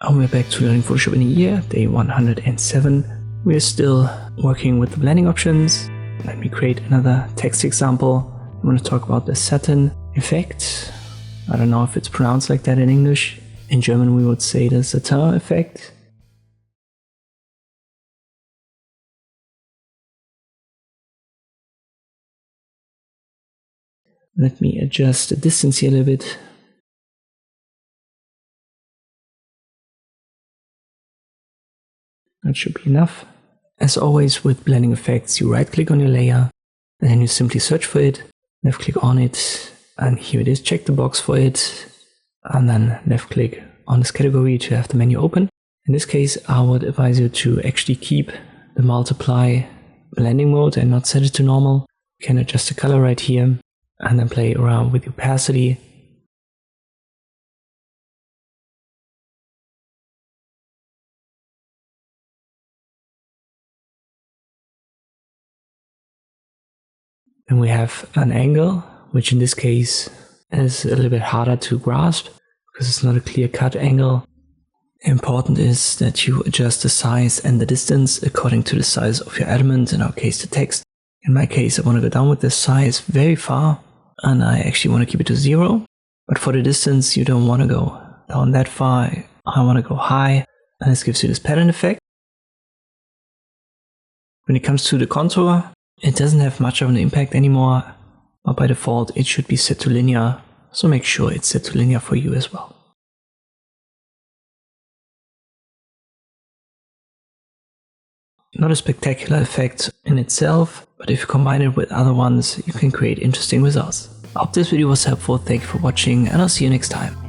And we're back to learning Photoshop in a year, day 107. We're still working with the blending options. Let me create another text example. I want to talk about the Satin effect. I don't know if it's pronounced like that in English. In German we would say the Satin effect. Let me adjust the distance here a little bit. That should be enough. As always with blending effects, you right click on your layer and then you simply search for it, left click on it, and here it is, check the box for it, and then left click on this category to have the menu open. In this case, I would advise you to actually keep the multiply blending mode and not set it to normal. You can adjust the color right here and then play around with the opacity. Then we have an angle, which in this case is a little bit harder to grasp because it's not a clear-cut angle. Important is that you adjust the size and the distance according to the size of your element, in our case the text. In my case I want to go down with the size very far and I actually want to keep it to 0. But for the distance you don't want to go down that far, I want to go high, and this gives you this pattern effect. When it comes to the contour, it doesn't have much of an impact anymore, but by default it should be set to linear, so make sure it's set to linear for you as well. Not a spectacular effect in itself, but if you combine it with other ones, you can create interesting results. I hope this video was helpful, thank you for watching, and I'll see you next time.